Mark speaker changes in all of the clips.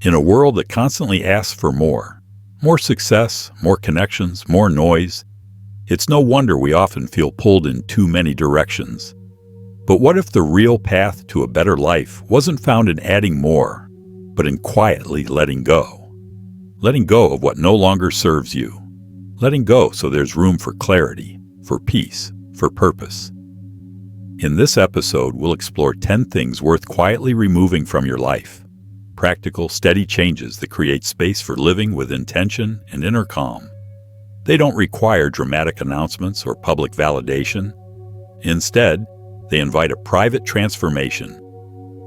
Speaker 1: In a world that constantly asks for more success, more connections, more noise, it's no wonder we often feel pulled in too many directions. But what if the real path to a better life wasn't found in adding more, but in quietly letting go? Letting go of what no longer serves you. Letting go so there's room for clarity, for peace, for purpose. In this episode, we'll explore 10 things worth quietly removing from your life. Practical, steady changes that create space for living with intention and inner calm. They don't require dramatic announcements or public validation. Instead, they invite a private transformation,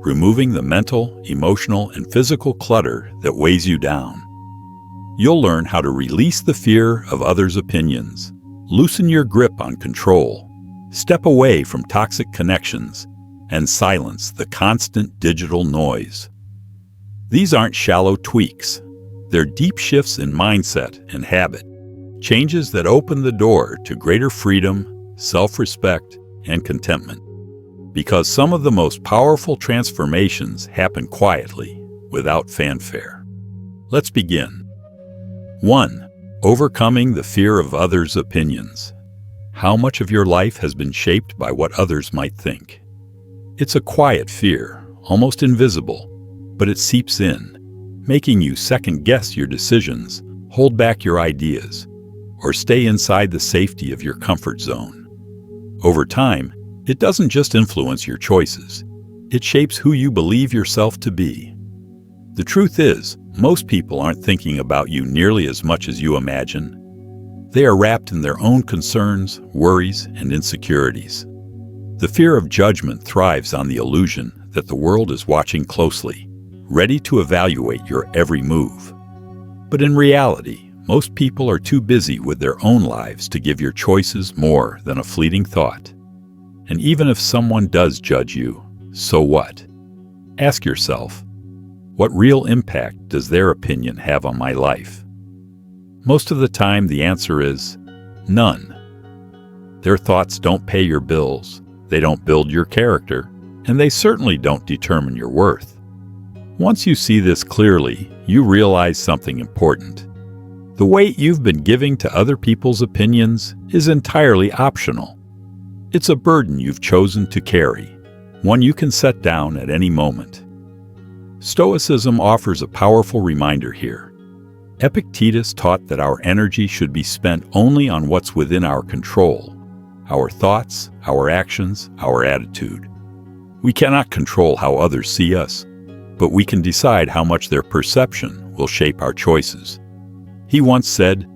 Speaker 1: removing the mental, emotional, and physical clutter that weighs you down. You'll learn how to release the fear of others' opinions, loosen your grip on control, step away from toxic connections, and silence the constant digital noise. These aren't shallow tweaks. They're deep shifts in mindset and habit, changes that open the door to greater freedom, self-respect, and contentment. Because some of the most powerful transformations happen quietly, without fanfare. Let's begin. 1. Overcoming the fear of others' opinions. How much of your life has been shaped by what others might think? It's a quiet fear, almost invisible, but it seeps in, making you second-guess your decisions, hold back your ideas, or stay inside the safety of your comfort zone. Over time, it doesn't just influence your choices, it shapes who you believe yourself to be. The truth is, most people aren't thinking about you nearly as much as you imagine. They are wrapped in their own concerns, worries, and insecurities. The fear of judgment thrives on the illusion that the world is watching closely, ready to evaluate your every move. But in reality, most people are too busy with their own lives to give your choices more than a fleeting thought. And even if someone does judge you, so what? Ask yourself, what real impact does their opinion have on my life? Most of the time, the answer is none. Their thoughts don't pay your bills, they don't build your character, and they certainly don't determine your worth. Once you see this clearly, you realize something important. The weight you've been giving to other people's opinions is entirely optional. It's a burden you've chosen to carry, one you can set down at any moment. Stoicism offers a powerful reminder here. Epictetus taught that our energy should be spent only on what's within our control, our thoughts, our actions, our attitude. We cannot control how others see us, but we can decide how much their perception will shape our choices. He once said,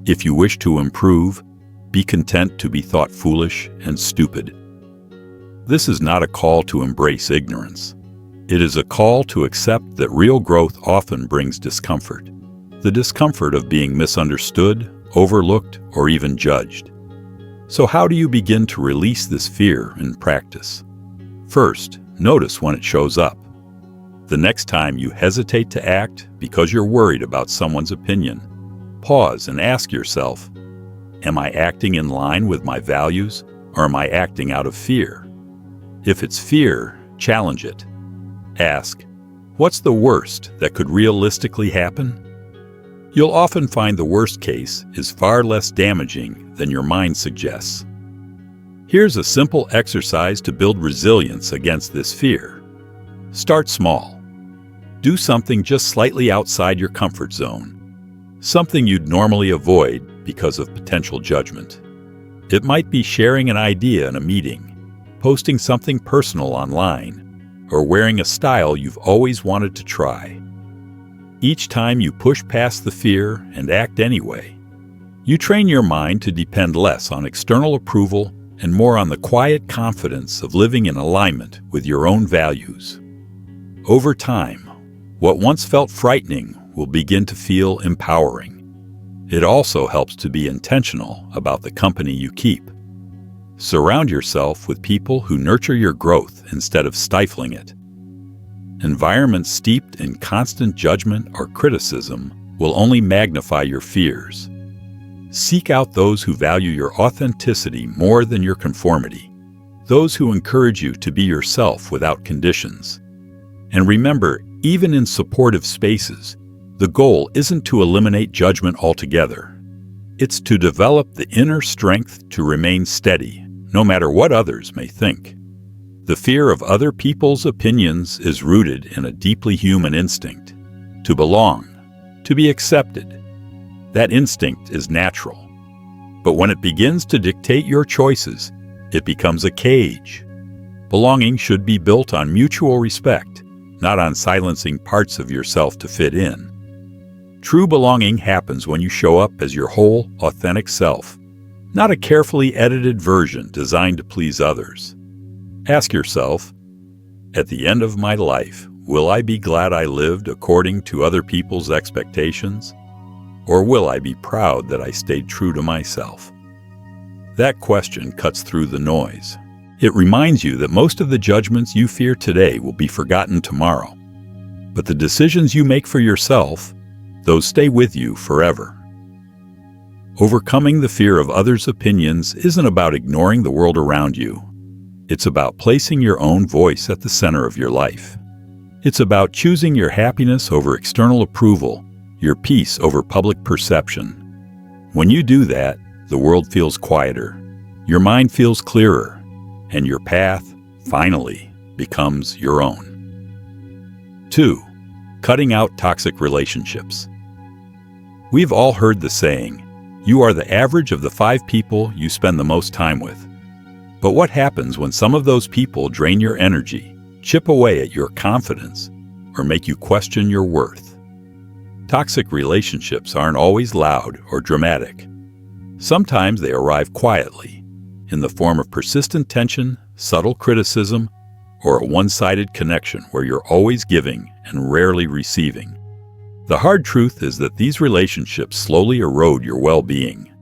Speaker 1: "If you wish to improve, be content to be thought foolish and stupid." This is not a call to embrace ignorance. It is a call to accept that real growth often brings discomfort. The discomfort of being misunderstood, overlooked, or even judged. So how do you begin to release this fear in practice? First, notice when it shows up. The next time you hesitate to act because you're worried about someone's opinion, pause and ask yourself, am I acting in line with my values, or am I acting out of fear? If it's fear, challenge it. Ask, what's the worst that could realistically happen? You'll often find the worst case is far less damaging than your mind suggests. Here's a simple exercise to build resilience against this fear. Start small. Do something just slightly outside your comfort zone. Something you'd normally avoid because of potential judgment. It might be sharing an idea in a meeting, posting something personal online, or wearing a style you've always wanted to try. Each time you push past the fear and act anyway, you train your mind to depend less on external approval and more on the quiet confidence of living in alignment with your own values. Over time, what once felt frightening will begin to feel empowering. It also helps to be intentional about the company you keep. Surround yourself with people who nurture your growth instead of stifling it. Environments steeped in constant judgment or criticism will only magnify your fears. Seek out those who value your authenticity more than your conformity, those who encourage you to be yourself without conditions. And remember, Even in supportive spaces, the goal isn't to eliminate judgment altogether. It's to develop the inner strength to remain steady, no matter what others may think. The fear of other people's opinions is rooted in a deeply human instinct: to belong, to be accepted. That instinct is natural. But when it begins to dictate your choices, it becomes a cage. Belonging should be built on mutual respect, not on silencing parts of yourself to fit in. True belonging happens when you show up as your whole, authentic self, not a carefully edited version designed to please others. Ask yourself, at the end of my life, will I be glad I lived according to other people's expectations? Or will I be proud that I stayed true to myself? That question cuts through the noise. It reminds you that most of the judgments you fear today will be forgotten tomorrow. But the decisions you make for yourself, those stay with you forever. Overcoming the fear of others' opinions isn't about ignoring the world around you. It's about placing your own voice at the center of your life. It's about choosing your happiness over external approval, your peace over public perception. When you do that, the world feels quieter, your mind feels clearer, and your path, finally, becomes your own. 2. Cutting out toxic relationships. We've all heard the saying, you are the average of the 5 people you spend the most time with. But what happens when some of those people drain your energy, chip away at your confidence, or make you question your worth? Toxic relationships aren't always loud or dramatic. Sometimes they arrive quietly, in the form of persistent tension, subtle criticism, or a one-sided connection where you're always giving and rarely receiving. The hard truth is that these relationships slowly erode your well-being.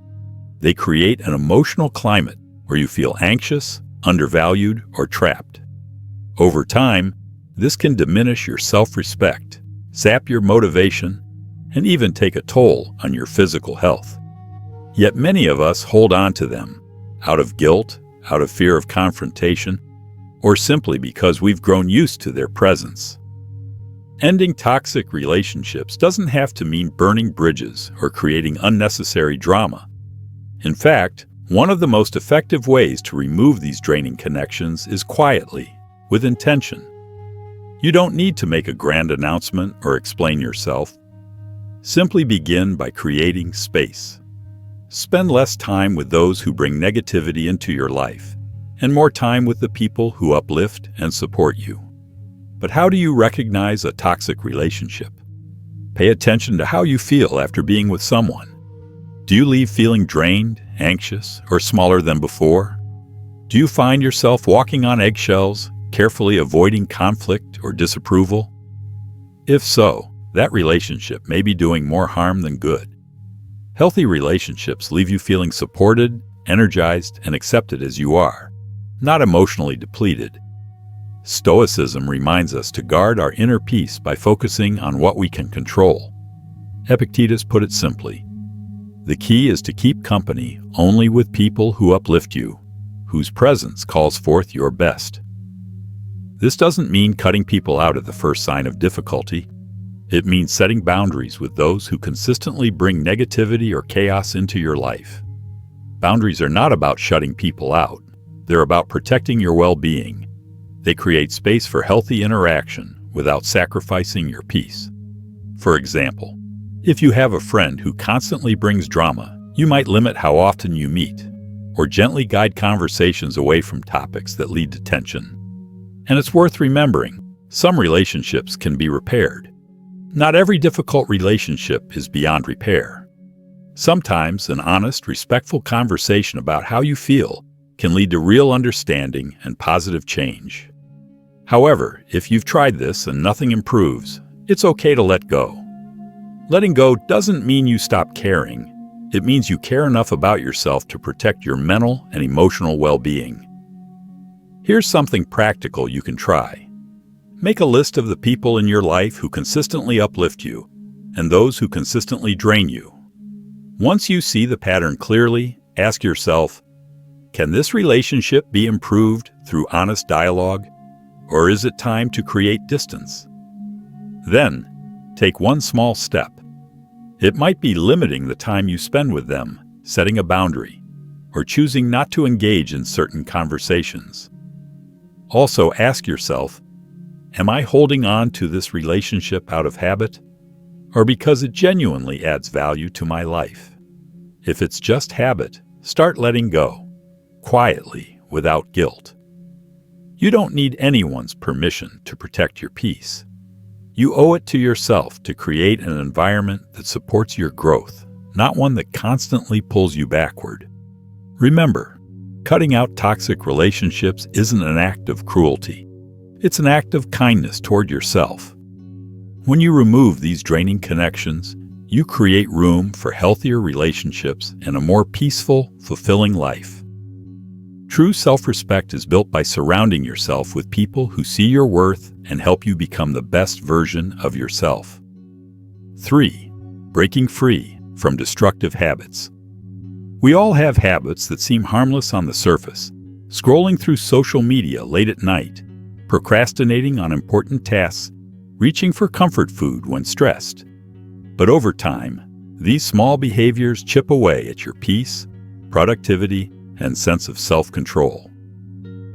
Speaker 1: They create an emotional climate where you feel anxious, undervalued, or trapped. Over time, this can diminish your self-respect, sap your motivation, and even take a toll on your physical health. Yet many of us hold on to them, out of guilt, out of fear of confrontation, or simply because we've grown used to their presence. Ending toxic relationships doesn't have to mean burning bridges or creating unnecessary drama. In fact, one of the most effective ways to remove these draining connections is quietly, with intention. You don't need to make a grand announcement or explain yourself. Simply begin by creating space. Spend less time with those who bring negativity into your life, and more time with the people who uplift and support you. But how do you recognize a toxic relationship? Pay attention to how you feel after being with someone. Do you leave feeling drained, anxious, or smaller than before? Do you find yourself walking on eggshells, carefully avoiding conflict or disapproval? If so, that relationship may be doing more harm than good. Healthy relationships leave you feeling supported, energized, and accepted as you are, not emotionally depleted. Stoicism reminds us to guard our inner peace by focusing on what we can control. Epictetus put it simply, the key is to keep company only with people who uplift you, whose presence calls forth your best. This doesn't mean cutting people out at the first sign of difficulty. It means setting boundaries with those who consistently bring negativity or chaos into your life. Boundaries are not about shutting people out. They're about protecting your well-being. They create space for healthy interaction without sacrificing your peace. For example, if you have a friend who constantly brings drama, you might limit how often you meet, or gently guide conversations away from topics that lead to tension. And it's worth remembering, some relationships can be repaired. Not every difficult relationship is beyond repair. Sometimes an honest, respectful conversation about how you feel can lead to real understanding and positive change. However, if you've tried this and nothing improves, it's okay to let go. Letting go doesn't mean you stop caring. It means you care enough about yourself to protect your mental and emotional well-being. Here's something practical you can try. Make a list of the people in your life who consistently uplift you and those who consistently drain you. Once you see the pattern clearly, ask yourself, can this relationship be improved through honest dialogue, or is it time to create distance? Then, take one small step. It might be limiting the time you spend with them, setting a boundary, or choosing not to engage in certain conversations. Also ask yourself, am I holding on to this relationship out of habit, or because it genuinely adds value to my life? If it's just habit, start letting go, quietly, without guilt. You don't need anyone's permission to protect your peace. You owe it to yourself to create an environment that supports your growth, not one that constantly pulls you backward. Remember, cutting out toxic relationships isn't an act of cruelty. It's an act of kindness toward yourself. When you remove these draining connections, you create room for healthier relationships and a more peaceful, fulfilling life. True self-respect is built by surrounding yourself with people who see your worth and help you become the best version of yourself. 3. Breaking free from destructive habits. We all have habits that seem harmless on the surface, scrolling through social media late at night, procrastinating on important tasks, reaching for comfort food when stressed. But over time, these small behaviors chip away at your peace, productivity, and sense of self-control.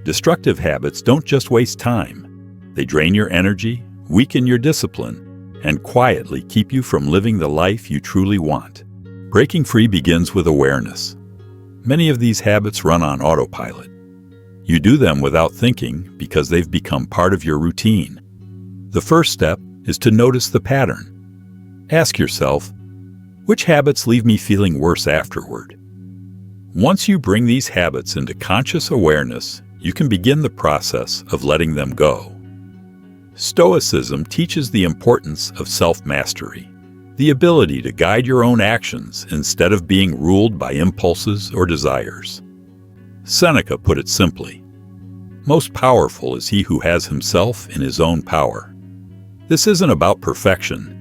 Speaker 1: Destructive habits don't just waste time. They drain your energy, weaken your discipline, and quietly keep you from living the life you truly want. Breaking free begins with awareness. Many of these habits run on autopilot. You do them without thinking because they've become part of your routine. The first step is to notice the pattern. Ask yourself, which habits leave me feeling worse afterward? Once you bring these habits into conscious awareness, you can begin the process of letting them go. Stoicism teaches the importance of self-mastery, the ability to guide your own actions instead of being ruled by impulses or desires. Seneca put it simply, "Most powerful is he who has himself in his own power." This isn't about perfection.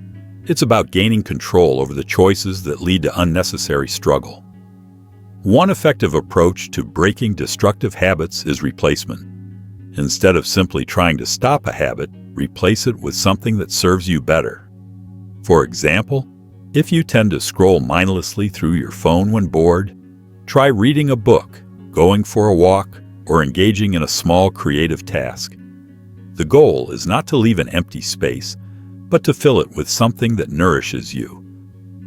Speaker 1: It's about gaining control over the choices that lead to unnecessary struggle. One effective approach to breaking destructive habits is replacement. Instead of simply trying to stop a habit, replace it with something that serves you better. For example, if you tend to scroll mindlessly through your phone when bored, try reading a book, going for a walk, or engaging in a small creative task. The goal is not to leave an empty space, but to fill it with something that nourishes you.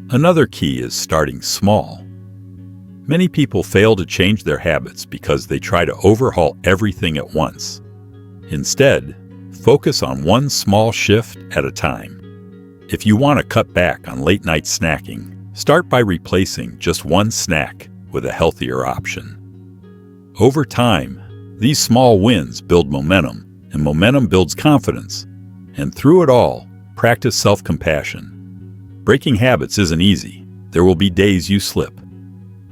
Speaker 1: Another key is starting small. Many people fail to change their habits because they try to overhaul everything at once. Instead, focus on one small shift at a time. If you want to cut back on late-night snacking, start by replacing just one snack with a healthier option. Over time, these small wins build momentum, and momentum builds confidence. And through it all, practice self-compassion. Breaking habits isn't easy. There will be days you slip.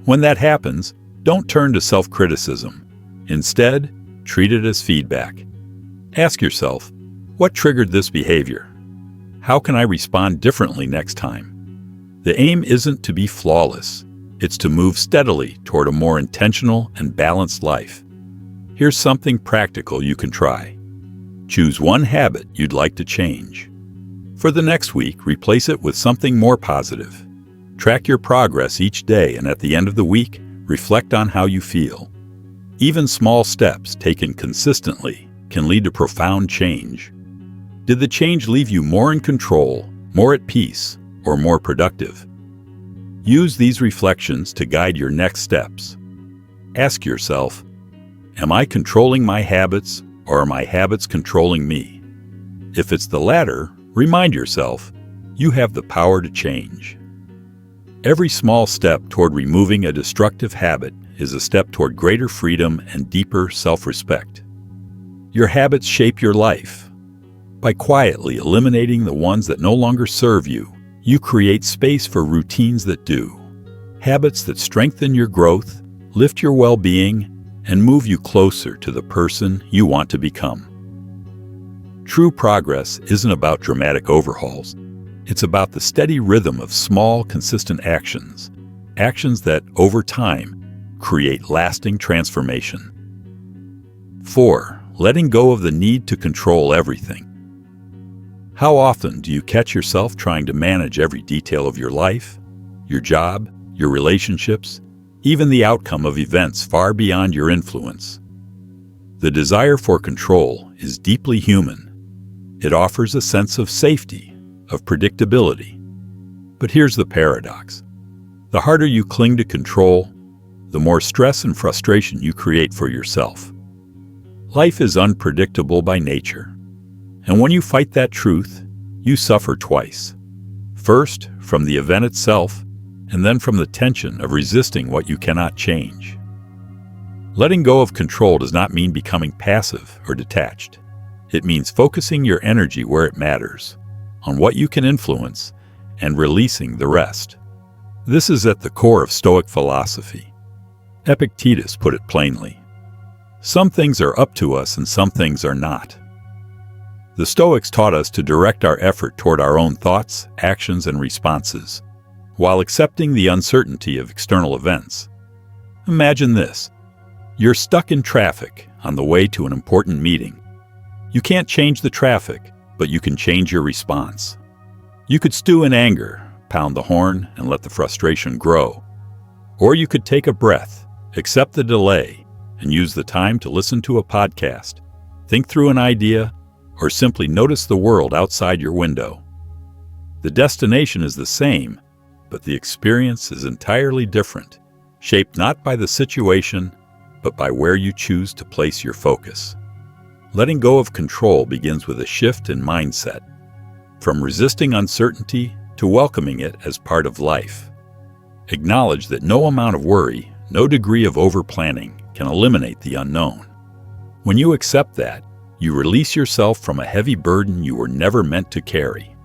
Speaker 1: When that happens, don't turn to self-criticism. Instead, treat it as feedback. Ask yourself, what triggered this behavior? How can I respond differently next time? The aim isn't to be flawless. It's to move steadily toward a more intentional and balanced life. Here's something practical you can try. Choose one habit you'd like to change. For the next week, replace it with something more positive. Track your progress each day, and at the end of the week, reflect on how you feel. Even small steps taken consistently can lead to profound change. Did the change leave you more in control, more at peace, or more productive? Use these reflections to guide your next steps. Ask yourself, am I controlling my habits, or are my habits controlling me? If it's the latter, remind yourself, you have the power to change. Every small step toward removing a destructive habit is a step toward greater freedom and deeper self-respect. Your habits shape your life. By quietly eliminating the ones that no longer serve you, you create space for routines that do. Habits that strengthen your growth, lift your well-being, and move you closer to the person you want to become. True progress isn't about dramatic overhauls. It's about the steady rhythm of small, consistent actions. Actions that, over time, create lasting transformation. 4. Letting go of the need to control everything. How often do you catch yourself trying to manage every detail of your life, your job, your relationships, even the outcome of events far beyond your influence? The desire for control is deeply human. It offers a sense of safety, of predictability. But here's the paradox. The harder you cling to control, the more stress and frustration you create for yourself. Life is unpredictable by nature. And when you fight that truth, you suffer twice. First, from the event itself, and then from the tension of resisting what you cannot change. Letting go of control does not mean becoming passive or detached. It means focusing your energy where it matters, on what you can influence, and releasing the rest. This is at the core of Stoic philosophy. Epictetus put it plainly. Some things are up to us and some things are not. The Stoics taught us to direct our effort toward our own thoughts, actions, and responses, while accepting the uncertainty of external events. Imagine this. You're stuck in traffic on the way to an important meeting. You can't change the traffic, but you can change your response. You could stew in anger, pound the horn, and let the frustration grow. Or you could take a breath, accept the delay, and use the time to listen to a podcast, think through an idea, or simply notice the world outside your window. The destination is the same, but the experience is entirely different, shaped not by the situation, but by where you choose to place your focus. Letting go of control begins with a shift in mindset, from resisting uncertainty to welcoming it as part of life. Acknowledge that no amount of worry, no degree of over-planning can eliminate the unknown. When you accept that, you release yourself from a heavy burden you were never meant to carry.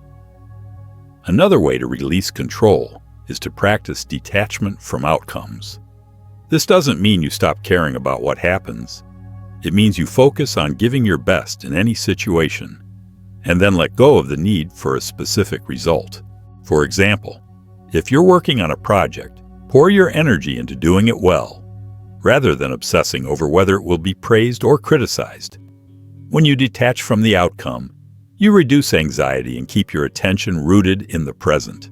Speaker 1: Another way to release control is to practice detachment from outcomes. This doesn't mean you stop caring about what happens. It means you focus on giving your best in any situation, and then let go of the need for a specific result. For example, if you're working on a project, pour your energy into doing it well, rather than obsessing over whether it will be praised or criticized. When you detach from the outcome, you reduce anxiety and keep your attention rooted in the present.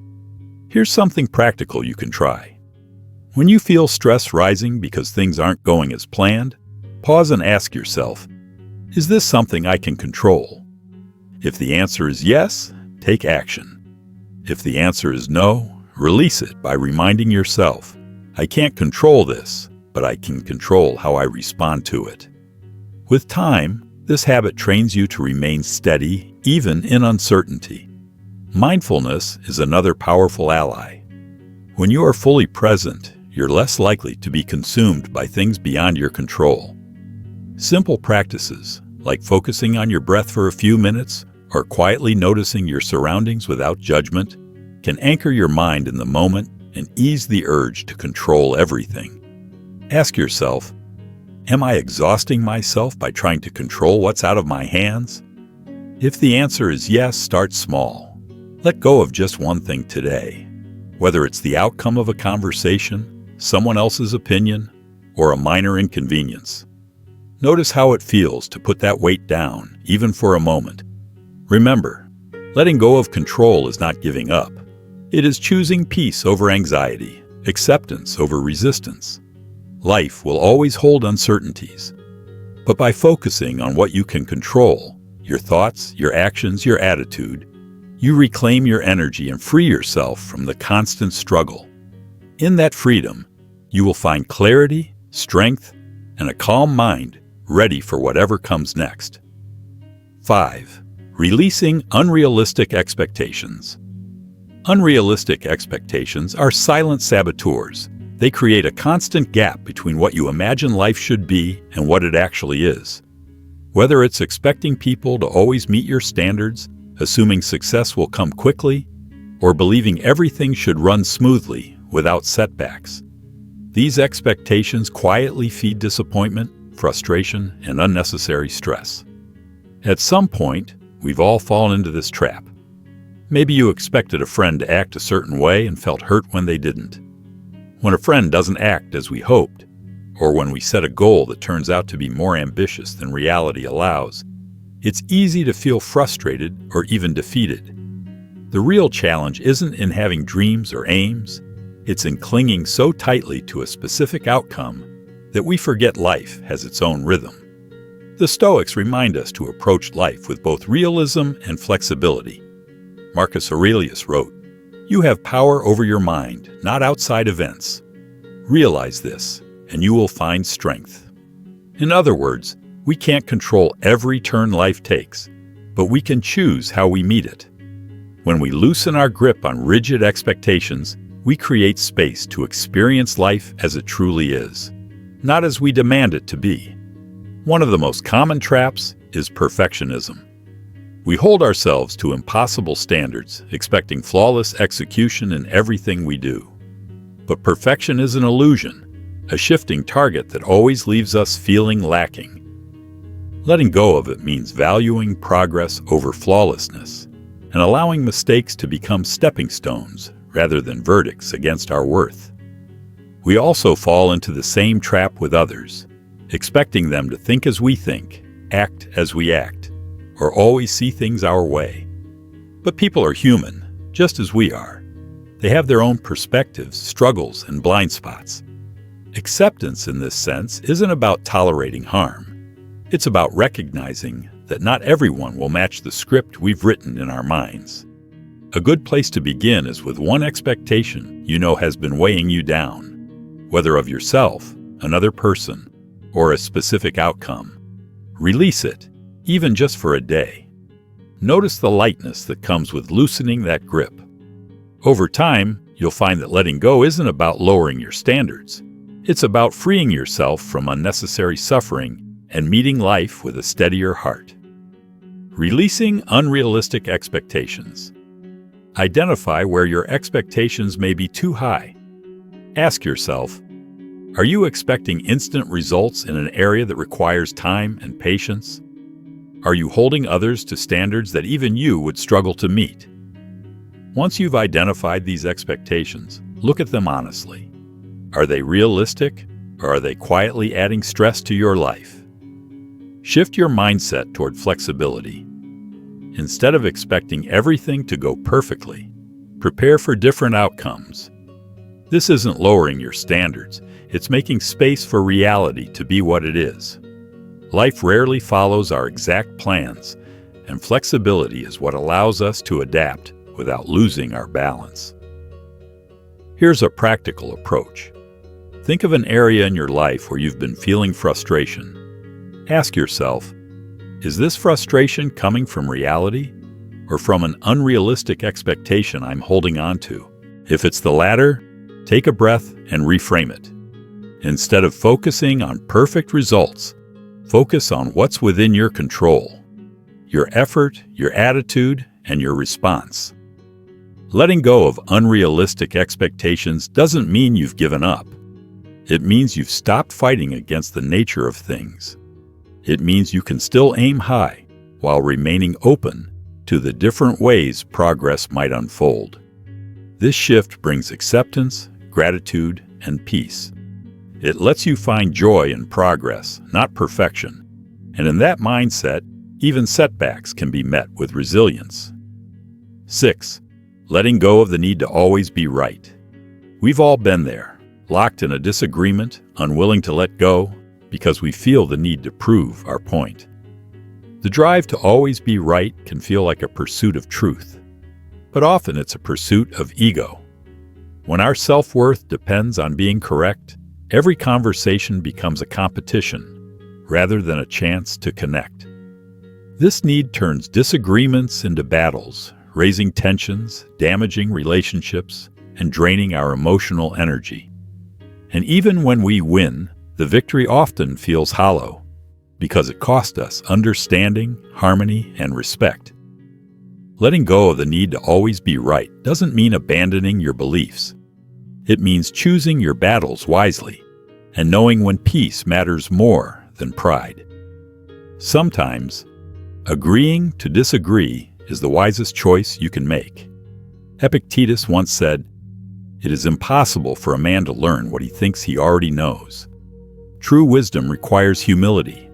Speaker 1: Here's something practical you can try. When you feel stress rising because things aren't going as planned, pause and ask yourself, is this something I can control? If the answer is yes, take action. If the answer is no, release it by reminding yourself, I can't control this, but I can control how I respond to it. With time, this habit trains you to remain steady, even in uncertainty. Mindfulness is another powerful ally. When you are fully present, you're less likely to be consumed by things beyond your control. Simple practices, like focusing on your breath for a few minutes or quietly noticing your surroundings without judgment, can anchor your mind in the moment and ease the urge to control everything. Ask yourself, am I exhausting myself by trying to control what's out of my hands? If the answer is yes, start small. Let go of just one thing today, whether it's the outcome of a conversation, someone else's opinion, or a minor inconvenience. Notice how it feels to put that weight down, even for a moment. Remember, letting go of control is not giving up. It is choosing peace over anxiety, acceptance over resistance. Life will always hold uncertainties, but by focusing on what you can control, your thoughts, your actions, your attitude, you reclaim your energy and free yourself from the constant struggle. In that freedom, you will find clarity, strength, and a calm mind ready for whatever comes next. 5. Releasing unrealistic expectations. Unrealistic expectations are silent saboteurs. They create a constant gap between what you imagine life should be and what it actually is. Whether it's expecting people to always meet your standards, assuming success will come quickly, or believing everything should run smoothly without setbacks. These expectations quietly feed disappointment, frustration, and unnecessary stress. At some point, we've all fallen into this trap. Maybe you expected a friend to act a certain way and felt hurt when they didn't. When a friend doesn't act as we hoped, or when we set a goal that turns out to be more ambitious than reality allows, It's easy to feel frustrated or even defeated. The real challenge isn't in having dreams or aims, it's in clinging so tightly to a specific outcome that we forget life has its own rhythm. The Stoics remind us to approach life with both realism and flexibility. Marcus Aurelius wrote, "You have power over your mind, not outside events. Realize this, and you will find strength." In other words, we can't control every turn life takes, but we can choose how we meet it. When we loosen our grip on rigid expectations, we create space to experience life as it truly is, not as we demand it to be. One of the most common traps is perfectionism. We hold ourselves to impossible standards, expecting flawless execution in everything we do. But perfection is an illusion, a shifting target that always leaves us feeling lacking. Letting go of it means valuing progress over flawlessness and allowing mistakes to become stepping stones rather than verdicts against our worth. We also fall into the same trap with others, expecting them to think as we think, act as we act, or always see things our way. But people are human, just as we are. They have their own perspectives, struggles, and blind spots. Acceptance in this sense isn't about tolerating harm. It's about recognizing that not everyone will match the script we've written in our minds. A good place to begin is with one expectation you know has been weighing you down, whether of yourself, another person, or a specific outcome. Release it, even just for a day. Notice the lightness that comes with loosening that grip. Over time, you'll find that letting go isn't about lowering your standards. It's about freeing yourself from unnecessary suffering and meeting life with a steadier heart. Releasing unrealistic expectations. Identify where your expectations may be too high. Ask yourself, are you expecting instant results in an area that requires time and patience? Are you holding others to standards that even you would struggle to meet? Once you've identified these expectations, look at them honestly. Are they realistic, or are they quietly adding stress to your life? Shift your mindset toward flexibility. Instead of expecting everything to go perfectly, prepare for different outcomes. This isn't lowering your standards, it's making space for reality to be what it is. Life rarely follows our exact plans, and flexibility is what allows us to adapt without losing our balance. Here's a practical approach. Think of an area in your life where you've been feeling frustration. Ask yourself, is this frustration coming from reality or from an unrealistic expectation I'm holding on to? If it's the latter, take a breath and reframe it. Instead of focusing on perfect results, focus on what's within your control, your effort, your attitude, and your response. Letting go of unrealistic expectations doesn't mean you've given up. It means you've stopped fighting against the nature of things. It means you can still aim high while remaining open to the different ways progress might unfold. This shift brings acceptance, gratitude, and peace. It lets you find joy in progress, not perfection. And in that mindset, even setbacks can be met with resilience. 6. Letting go of the need to always be right. We've all been there, locked in a disagreement, unwilling to let go, because we feel the need to prove our point. The drive to always be right can feel like a pursuit of truth, but often it's a pursuit of ego. When our self-worth depends on being correct, every conversation becomes a competition rather than a chance to connect. This need turns disagreements into battles, raising tensions, damaging relationships, and draining our emotional energy. And even when we win, the victory often feels hollow because it cost us understanding, harmony, and respect. Letting go of the need to always be right doesn't mean abandoning your beliefs. It means choosing your battles wisely and knowing when peace matters more than pride. Sometimes, agreeing to disagree is the wisest choice you can make. Epictetus once said, "It is impossible for a man to learn what he thinks he already knows." True wisdom requires humility,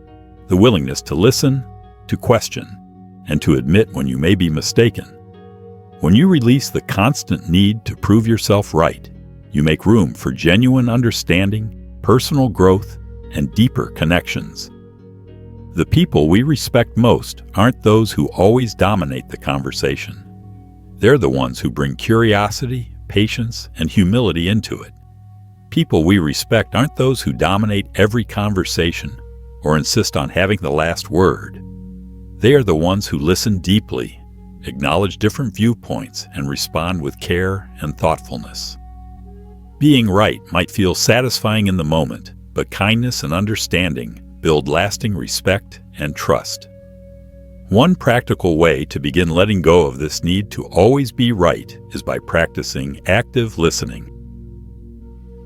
Speaker 1: the willingness to listen, to question, and to admit when you may be mistaken. When you release the constant need to prove yourself right, you make room for genuine understanding, personal growth, and deeper connections. The people we respect most aren't those who always dominate the conversation. They're the ones who bring curiosity, patience, and humility into it. People we respect aren't those who dominate every conversation or insist on having the last word. They are the ones who listen deeply, acknowledge different viewpoints, and respond with care and thoughtfulness. Being right might feel satisfying in the moment, but kindness and understanding build lasting respect and trust. One practical way to begin letting go of this need to always be right is by practicing active listening.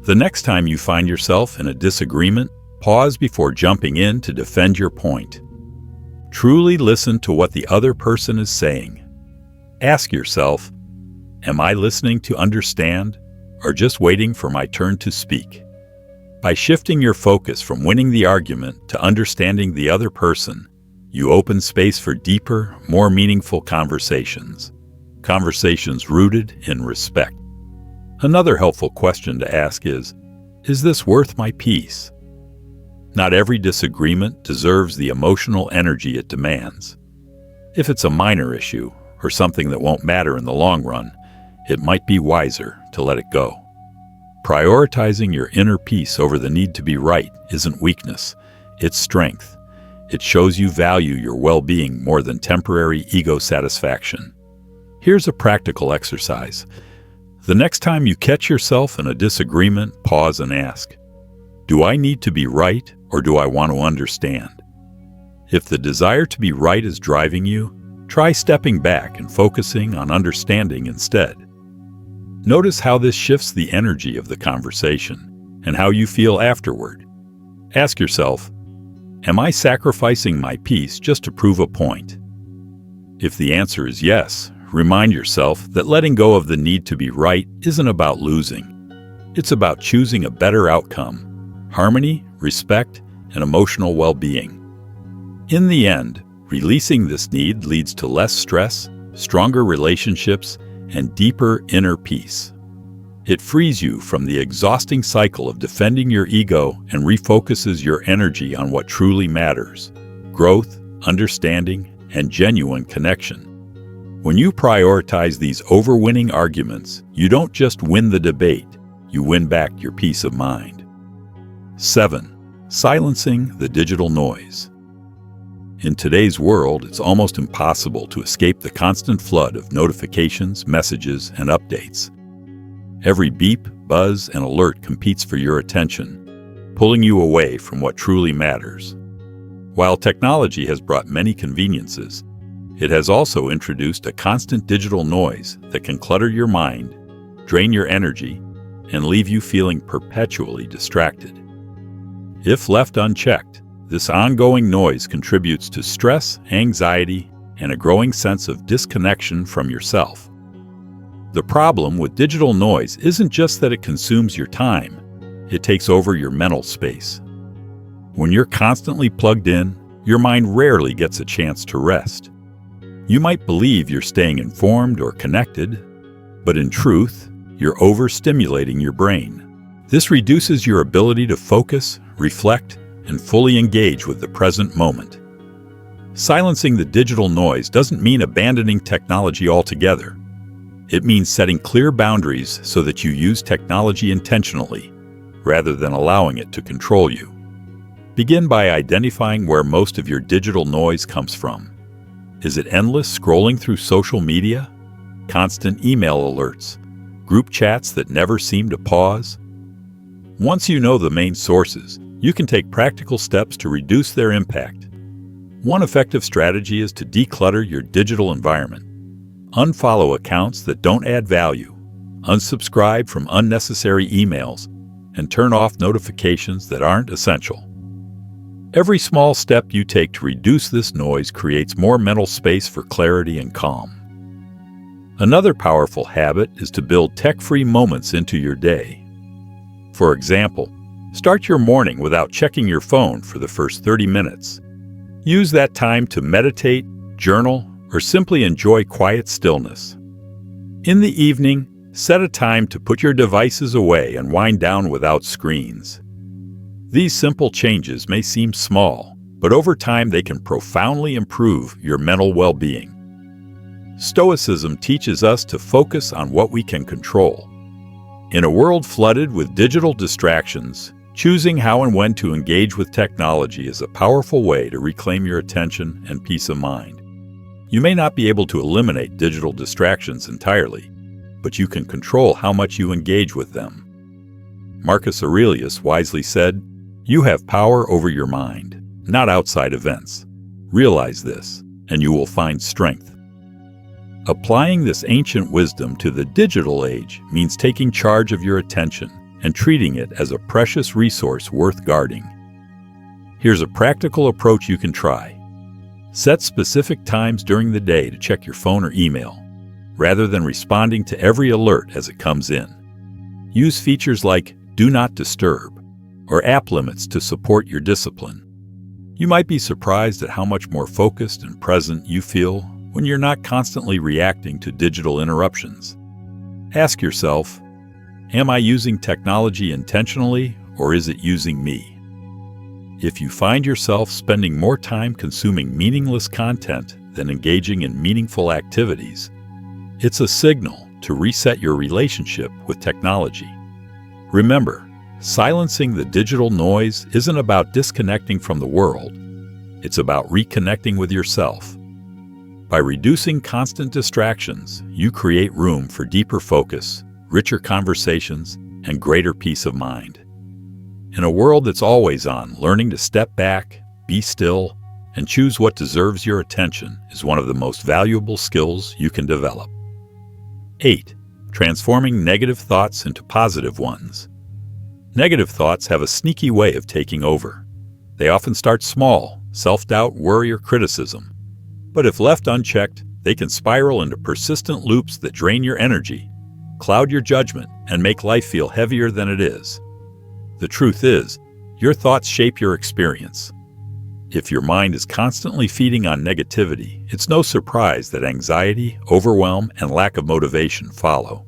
Speaker 1: The next time you find yourself in a disagreement, pause before jumping in to defend your point. Truly listen to what the other person is saying. Ask yourself, am I listening to understand or just waiting for my turn to speak? By shifting your focus from winning the argument to understanding the other person, you open space for deeper, more meaningful conversations. Conversations rooted in respect. Another helpful question to ask is this worth my peace? Not every disagreement deserves the emotional energy it demands. If it's a minor issue or something that won't matter in the long run, it might be wiser to let it go. Prioritizing your inner peace over the need to be right isn't weakness, it's strength. It shows you value your well-being more than temporary ego satisfaction. Here's a practical exercise. The next time you catch yourself in a disagreement, pause and ask, do I need to be right or do I want to understand? If the desire to be right is driving you, try stepping back and focusing on understanding instead. Notice how this shifts the energy of the conversation and how you feel afterward. Ask yourself, am I sacrificing my peace just to prove a point? If the answer is yes, remind yourself that letting go of the need to be right isn't about losing. It's about choosing a better outcome, harmony, respect, and emotional well-being. In the end, releasing this need leads to less stress, stronger relationships, and deeper inner peace. It frees you from the exhausting cycle of defending your ego and refocuses your energy on what truly matters: growth, understanding, and genuine connection. When you prioritize these over-winning arguments, you don't just win the debate, you win back your peace of mind. 7. Silencing the digital noise. In today's world, it's almost impossible to escape the constant flood of notifications, messages, and updates. Every beep, buzz, and alert competes for your attention, pulling you away from what truly matters. While technology has brought many conveniences, it has also introduced a constant digital noise that can clutter your mind, drain your energy, and leave you feeling perpetually distracted. If left unchecked, this ongoing noise contributes to stress, anxiety, and a growing sense of disconnection from yourself. The problem with digital noise isn't just that it consumes your time, it takes over your mental space. When you're constantly plugged in, your mind rarely gets a chance to rest. You might believe you're staying informed or connected, but in truth, you're overstimulating your brain. This reduces your ability to focus, reflect, and fully engage with the present moment. Silencing the digital noise doesn't mean abandoning technology altogether. It means setting clear boundaries so that you use technology intentionally, rather than allowing it to control you. Begin by identifying where most of your digital noise comes from. Is it endless scrolling through social media? Constant email alerts? Group chats that never seem to pause? Once you know the main sources, you can take practical steps to reduce their impact. One effective strategy is to declutter your digital environment. Unfollow accounts that don't add value, unsubscribe from unnecessary emails, and turn off notifications that aren't essential. Every small step you take to reduce this noise creates more mental space for clarity and calm. Another powerful habit is to build tech-free moments into your day. For example, start your morning without checking your phone for the first 30 minutes. Use that time to meditate, journal, or simply enjoy quiet stillness. In the evening, set a time to put your devices away and wind down without screens. These simple changes may seem small, but over time they can profoundly improve your mental well-being. Stoicism teaches us to focus on what we can control. In a world flooded with digital distractions, choosing how and when to engage with technology is a powerful way to reclaim your attention and peace of mind. You may not be able to eliminate digital distractions entirely, but you can control how much you engage with them. Marcus Aurelius wisely said, "You have power over your mind, not outside events. Realize this, and you will find strength." Applying this ancient wisdom to the digital age means taking charge of your attention and treating it as a precious resource worth guarding. Here's a practical approach you can try. Set specific times during the day to check your phone or email, rather than responding to every alert as it comes in. Use features like Do Not Disturb or app limits to support your discipline. You might be surprised at how much more focused and present you feel when you're not constantly reacting to digital interruptions. Ask yourself, am I using technology intentionally, or is it using me? If you find yourself spending more time consuming meaningless content than engaging in meaningful activities, it's a signal to reset your relationship with technology. Remember, silencing the digital noise isn't about disconnecting from the world. It's about reconnecting with yourself. By reducing constant distractions, you create room for deeper focus, richer conversations, and greater peace of mind. In a world that's always on, learning to step back, be still, and choose what deserves your attention is one of the most valuable skills you can develop. 8. Transforming negative thoughts into positive ones. Negative thoughts have a sneaky way of taking over. They often start small, self-doubt, worry, or criticism. But if left unchecked, they can spiral into persistent loops that drain your energy, cloud your judgment, and make life feel heavier than it is. The truth is, your thoughts shape your experience. If your mind is constantly feeding on negativity, it's no surprise that anxiety, overwhelm, and lack of motivation follow.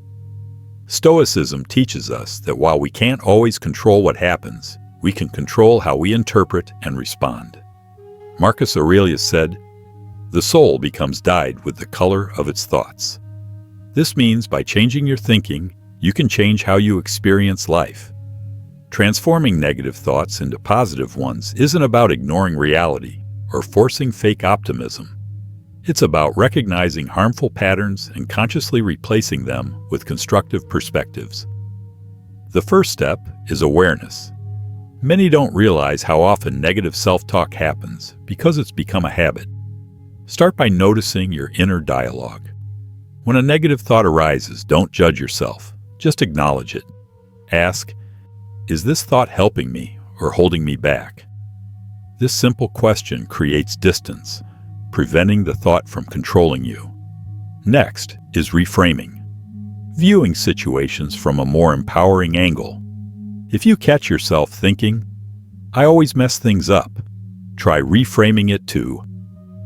Speaker 1: Stoicism teaches us that while we can't always control what happens, we can control how we interpret and respond. Marcus Aurelius said, "The soul becomes dyed with the color of its thoughts." This means by changing your thinking, you can change how you experience life. Transforming negative thoughts into positive ones isn't about ignoring reality or forcing fake optimism. It's about recognizing harmful patterns and consciously replacing them with constructive perspectives. The first step is awareness. Many don't realize how often negative self-talk happens because it's become a habit. Start by noticing your inner dialogue. When a negative thought arises, don't judge yourself. Just acknowledge it. Ask, is this thought helping me or holding me back? This simple question creates distance, preventing the thought from controlling you. Next is reframing. Viewing situations from a more empowering angle. If you catch yourself thinking, "I always mess things up," try reframing it to,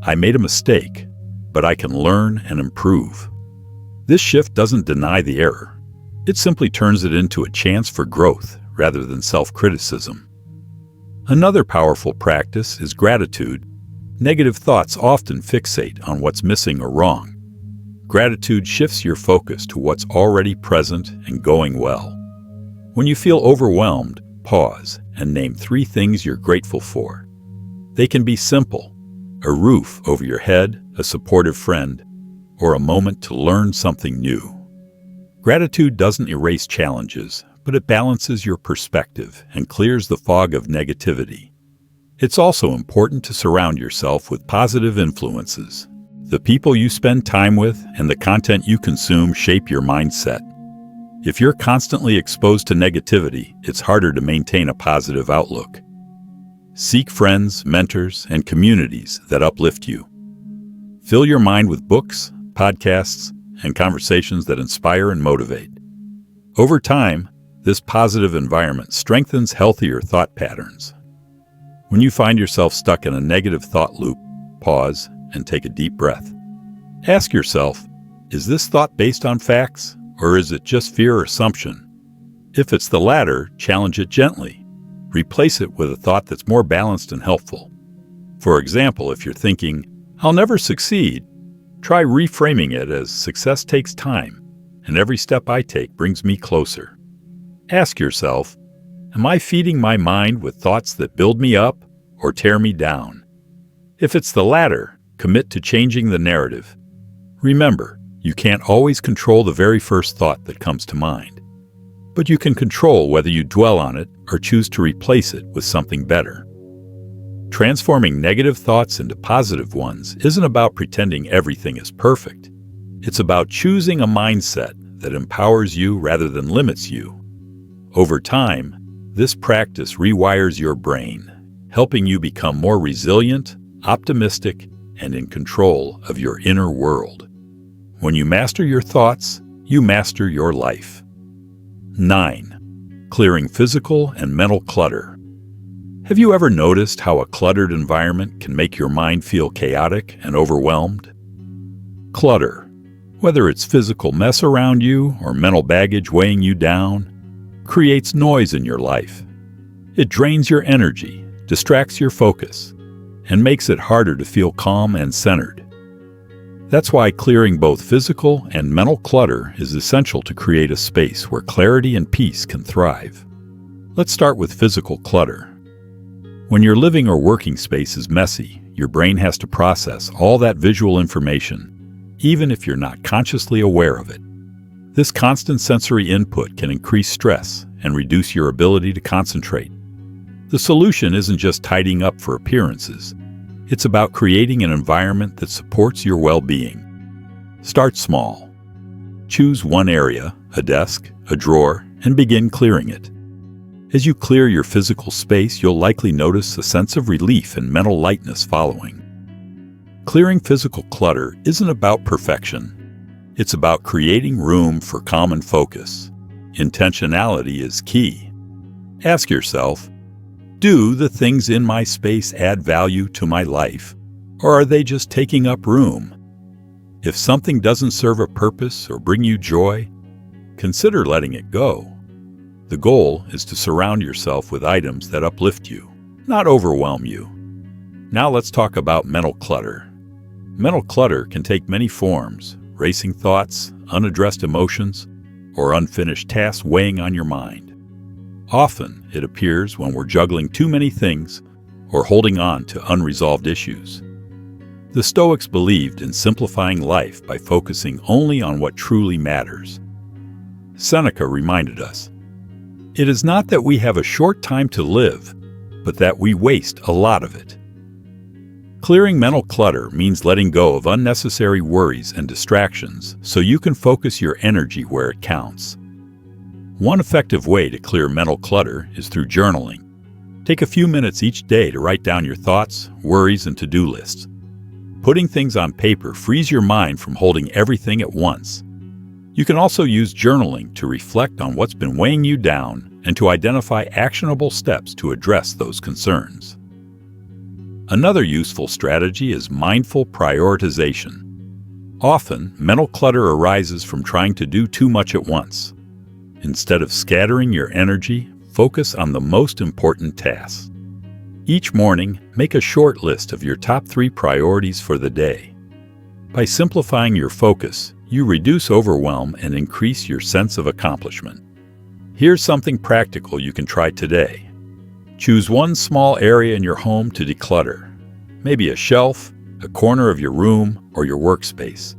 Speaker 1: "I made a mistake, but I can learn and improve." This shift doesn't deny the error. It simply turns it into a chance for growth rather than self-criticism. Another powerful practice is gratitude. Negative thoughts often fixate on what's missing or wrong. Gratitude shifts your focus to what's already present and going well. When you feel overwhelmed, pause and name 3 things you're grateful for. They can be simple: a roof over your head, a supportive friend, or a moment to learn something new. Gratitude doesn't erase challenges, but it balances your perspective and clears the fog of negativity. It's also important to surround yourself with positive influences. The people you spend time with and the content you consume shape your mindset. If you're constantly exposed to negativity, it's harder to maintain a positive outlook. Seek friends, mentors, and communities that uplift you. Fill your mind with books, podcasts, and conversations that inspire and motivate. Over time, this positive environment strengthens healthier thought patterns. When you find yourself stuck in a negative thought loop, pause and take a deep breath. Ask yourself, is this thought based on facts, or is it just fear or assumption? If it's the latter, challenge it gently. Replace it with a thought that's more balanced and helpful. For example, if you're thinking, I'll never succeed, try reframing it as success takes time, and every step I take brings me closer. Ask yourself, am I feeding my mind with thoughts that build me up or tear me down? If it's the latter, commit to changing the narrative. Remember, you can't always control the very first thought that comes to mind, but you can control whether you dwell on it or choose to replace it with something better. Transforming negative thoughts into positive ones isn't about pretending everything is perfect. It's about choosing a mindset that empowers you rather than limits you. Over time, this practice rewires your brain, helping you become more resilient, optimistic, and in control of your inner world. When you master your thoughts, you master your life. 9. Clearing physical and mental clutter. Have you ever noticed how a cluttered environment can make your mind feel chaotic and overwhelmed? Clutter, whether it's physical mess around you or mental baggage weighing you down, creates noise in your life. It drains your energy, distracts your focus, and makes it harder to feel calm and centered. That's why clearing both physical and mental clutter is essential to create a space where clarity and peace can thrive. Let's start with physical clutter. When your living or working space is messy, your brain has to process all that visual information, even if you're not consciously aware of it. This constant sensory input can increase stress and reduce your ability to concentrate. The solution isn't just tidying up for appearances. It's about creating an environment that supports your well-being. Start small. Choose one area, a desk, a drawer, and begin clearing it. As you clear your physical space, you'll likely notice a sense of relief and mental lightness following. Clearing physical clutter isn't about perfection. It's about creating room for calm and focus. Intentionality is key. Ask yourself, do the things in my space add value to my life, or are they just taking up room? If something doesn't serve a purpose or bring you joy, consider letting it go. The goal is to surround yourself with items that uplift you, not overwhelm you. Now let's talk about mental clutter. Mental clutter can take many forms: racing thoughts, unaddressed emotions, or unfinished tasks weighing on your mind. Often, it appears when we're juggling too many things or holding on to unresolved issues. The Stoics believed in simplifying life by focusing only on what truly matters. Seneca reminded us, "It is not that we have a short time to live, but that we waste a lot of it." Clearing mental clutter means letting go of unnecessary worries and distractions so you can focus your energy where it counts. One effective way to clear mental clutter is through journaling. Take a few minutes each day to write down your thoughts, worries, and to-do lists. Putting things on paper frees your mind from holding everything at once. You can also use journaling to reflect on what's been weighing you down and to identify actionable steps to address those concerns. Another useful strategy is mindful prioritization. Often, mental clutter arises from trying to do too much at once. Instead of scattering your energy, focus on the most important tasks. Each morning, make a short list of your top 3 priorities for the day. By simplifying your focus, you reduce overwhelm and increase your sense of accomplishment. Here's something practical you can try today. Choose one small area in your home to declutter, maybe a shelf, a corner of your room, or your workspace.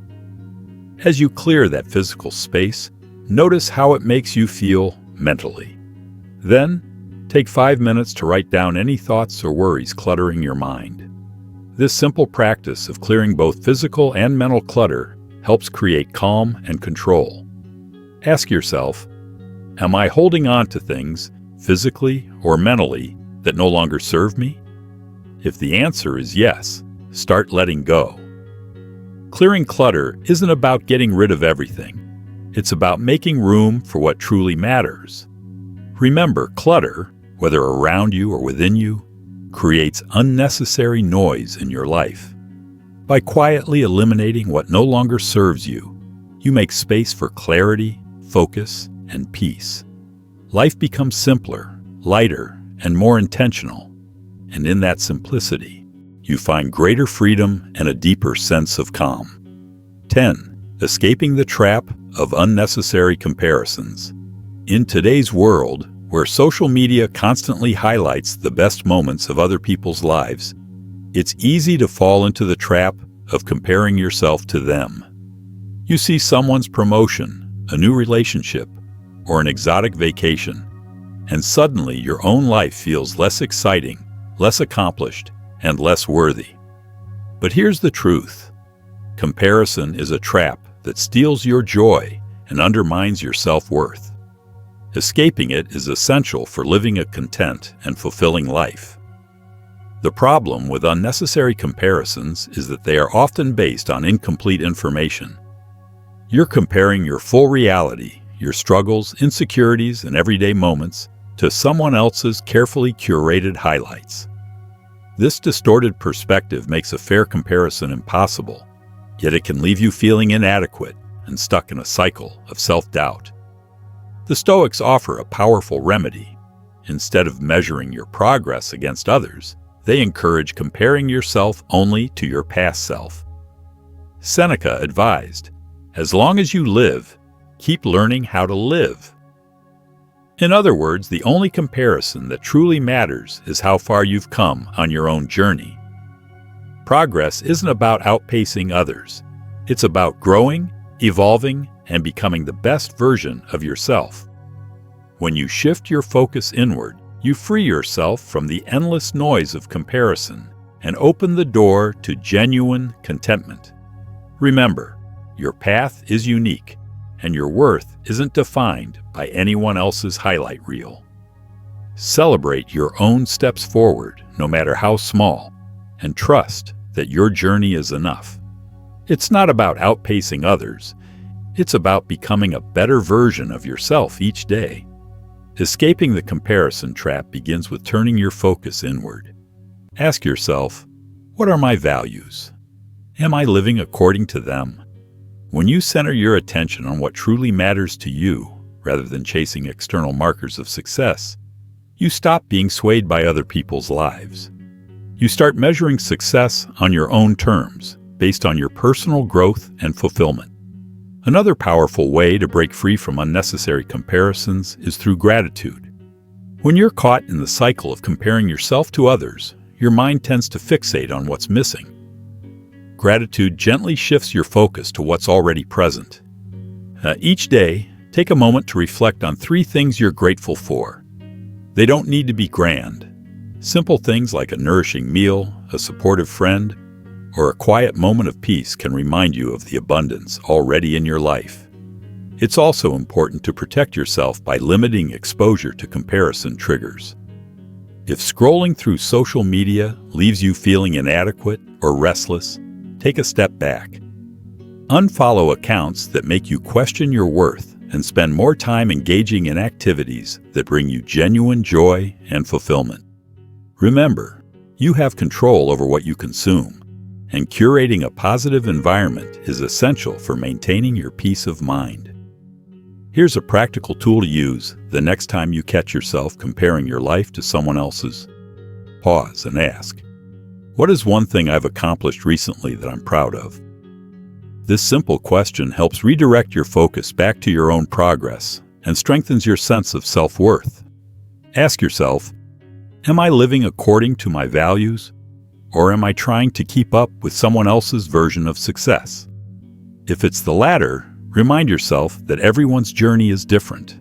Speaker 1: As you clear that physical space, notice how it makes you feel mentally. Then, take 5 minutes to write down any thoughts or worries cluttering your mind. This simple practice of clearing both physical and mental clutter helps create calm and control. Ask yourself, am I holding on to things, physically or mentally, that no longer serve me? If the answer is yes, start letting go. Clearing clutter isn't about getting rid of everything. It's about making room for what truly matters. Remember, clutter, whether around you or within you, creates unnecessary noise in your life. By quietly eliminating what no longer serves you, you make space for clarity, focus, and peace. Life becomes simpler, lighter, and more intentional. And in that simplicity, you find greater freedom and a deeper sense of calm. 10. Escaping the trap of unnecessary comparisons. In today's world, where social media constantly highlights the best moments of other people's lives, it's easy to fall into the trap of comparing yourself to them. You see someone's promotion, a new relationship, or an exotic vacation, and suddenly your own life feels less exciting, less accomplished, and less worthy. But here's the truth. Comparison is a trap that steals your joy and undermines your self-worth. Escaping it is essential for living a content and fulfilling life. The problem with unnecessary comparisons is that they are often based on incomplete information. You're comparing your full reality, your struggles, insecurities, and everyday moments to someone else's carefully curated highlights. This distorted perspective makes a fair comparison impossible, yet it can leave you feeling inadequate and stuck in a cycle of self-doubt. The Stoics offer a powerful remedy. Instead of measuring your progress against others, they encourage comparing yourself only to your past self. Seneca advised, "As long as you live, keep learning how to live." In other words, the only comparison that truly matters is how far you've come on your own journey. Progress isn't about outpacing others. It's about growing, evolving, and becoming the best version of yourself. When you shift your focus inward, you free yourself from the endless noise of comparison and open the door to genuine contentment. Remember, your path is unique, and your worth isn't defined by anyone else's highlight reel. Celebrate your own steps forward, no matter how small, and trust that your journey is enough. It's not about outpacing others. It's about becoming a better version of yourself each day. Escaping the comparison trap begins with turning your focus inward. Ask yourself, what are my values? Am I living according to them? When you center your attention on what truly matters to you, rather than chasing external markers of success, you stop being swayed by other people's lives. You start measuring success on your own terms, based on your personal growth and fulfillment. Another powerful way to break free from unnecessary comparisons is through gratitude. When you're caught in the cycle of comparing yourself to others, your mind tends to fixate on what's missing. Gratitude gently shifts your focus to what's already present. Each day, take a moment to reflect on 3 things you're grateful for. They don't need to be grand. Simple things like a nourishing meal, a supportive friend, or a quiet moment of peace can remind you of the abundance already in your life. It's also important to protect yourself by limiting exposure to comparison triggers. If scrolling through social media leaves you feeling inadequate or restless, take a step back. Unfollow accounts that make you question your worth and spend more time engaging in activities that bring you genuine joy and fulfillment. Remember, you have control over what you consume, and curating a positive environment is essential for maintaining your peace of mind. Here's a practical tool to use the next time you catch yourself comparing your life to someone else's. Pause and ask, what is one thing I've accomplished recently that I'm proud of? This simple question helps redirect your focus back to your own progress and strengthens your sense of self-worth. Ask yourself, am I living according to my values? Or am I trying to keep up with someone else's version of success? If it's the latter, remind yourself that everyone's journey is different.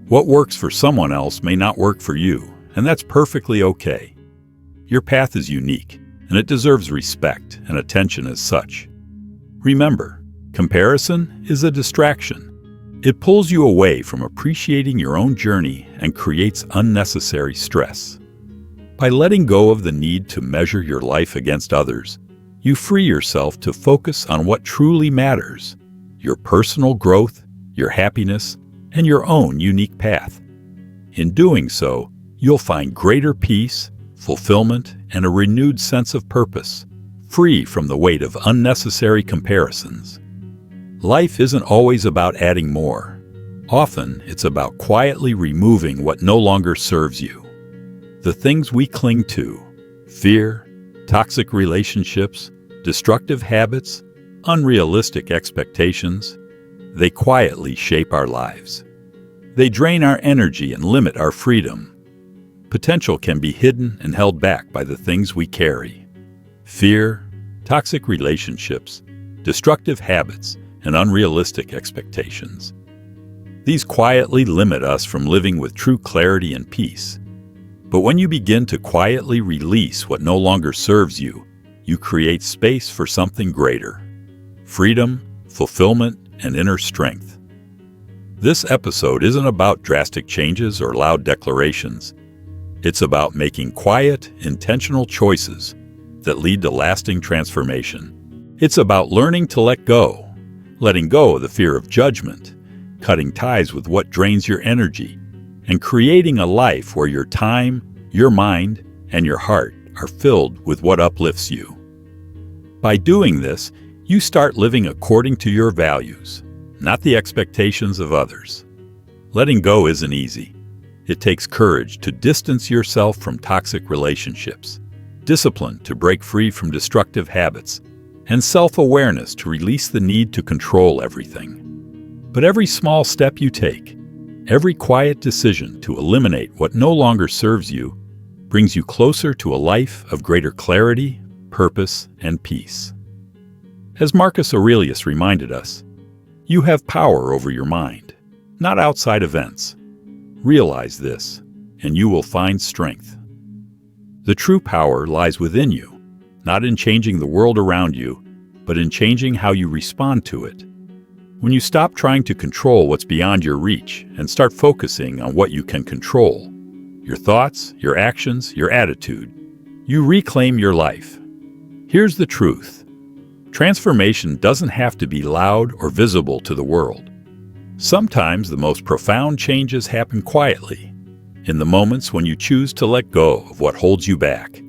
Speaker 1: What works for someone else may not work for you, and that's perfectly okay. Your path is unique, and it deserves respect and attention as such. Remember, comparison is a distraction. It pulls you away from appreciating your own journey and creates unnecessary stress. By letting go of the need to measure your life against others, you free yourself to focus on what truly matters: your personal growth, your happiness, and your own unique path. In doing so, you'll find greater peace, fulfillment, and a renewed sense of purpose, free from the weight of unnecessary comparisons. Life isn't always about adding more. Often, it's about quietly removing what no longer serves you. The things we cling to, fear, toxic relationships, destructive habits, unrealistic expectations, they quietly shape our lives. They drain our energy and limit our freedom. Potential can be hidden and held back by the things we carry. Fear, toxic relationships, destructive habits, and unrealistic expectations. These quietly limit us from living with true clarity and peace. But when you begin to quietly release what no longer serves you, you create space for something greater: freedom, fulfillment, and inner strength. This episode isn't about drastic changes or loud declarations. It's about making quiet, intentional choices that lead to lasting transformation. It's about learning to let go, letting go of the fear of judgment, cutting ties with what drains your energy, and creating a life where your time, your mind, and your heart are filled with what uplifts you. By doing this, you start living according to your values, not the expectations of others. Letting go isn't easy. It takes courage to distance yourself from toxic relationships, discipline to break free from destructive habits, and self-awareness to release the need to control everything. But every small step you take, every quiet decision to eliminate what no longer serves you, brings you closer to a life of greater clarity, purpose, and peace. As Marcus Aurelius reminded us, you have power over your mind, not outside events. Realize this, and you will find strength. The true power lies within you, not in changing the world around you, but in changing how you respond to it. When you stop trying to control what's beyond your reach and start focusing on what you can control, your thoughts, your actions, your attitude, you reclaim your life. Here's the truth. Transformation doesn't have to be loud or visible to the world. Sometimes the most profound changes happen quietly, in the moments when you choose to let go of what holds you back.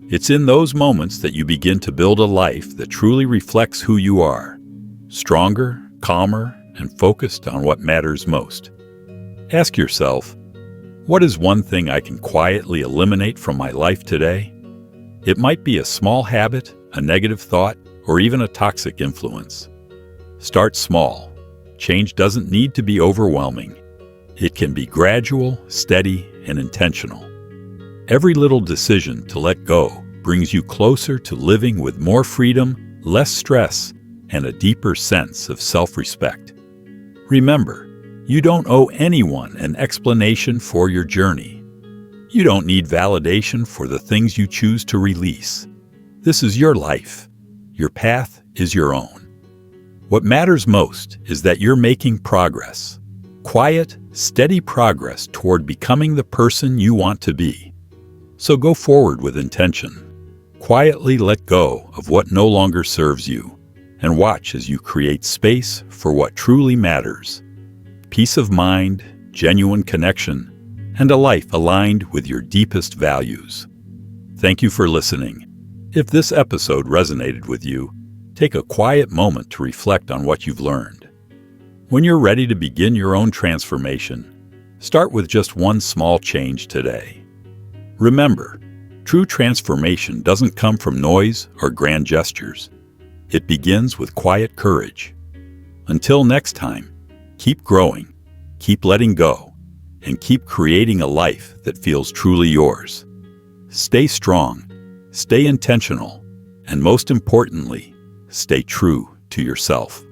Speaker 1: It's in those moments that you begin to build a life that truly reflects who you are, stronger, calmer, and focused on what matters most. Ask yourself, what is one thing I can quietly eliminate from my life today? It might be a small habit, a negative thought, or even a toxic influence. Start small. Change doesn't need to be overwhelming. It can be gradual, steady, and intentional. Every little decision to let go brings you closer to living with more freedom, less stress, and a deeper sense of self-respect. Remember, you don't owe anyone an explanation for your journey. You don't need validation for the things you choose to release. This is your life. Your path is your own. What matters most is that you're making progress. Quiet, steady progress toward becoming the person you want to be. So go forward with intention. Quietly let go of what no longer serves you, and watch as you create space for what truly matters. Peace of mind, genuine connection, and a life aligned with your deepest values. Thank you for listening. If this episode resonated with you, take a quiet moment to reflect on what you've learned. When you're ready to begin your own transformation, start with just one small change today. Remember, true transformation doesn't come from noise or grand gestures. It begins with quiet courage. Until next time, keep growing, keep letting go, and keep creating a life that feels truly yours. Stay strong, stay intentional, and most importantly, stay true to yourself.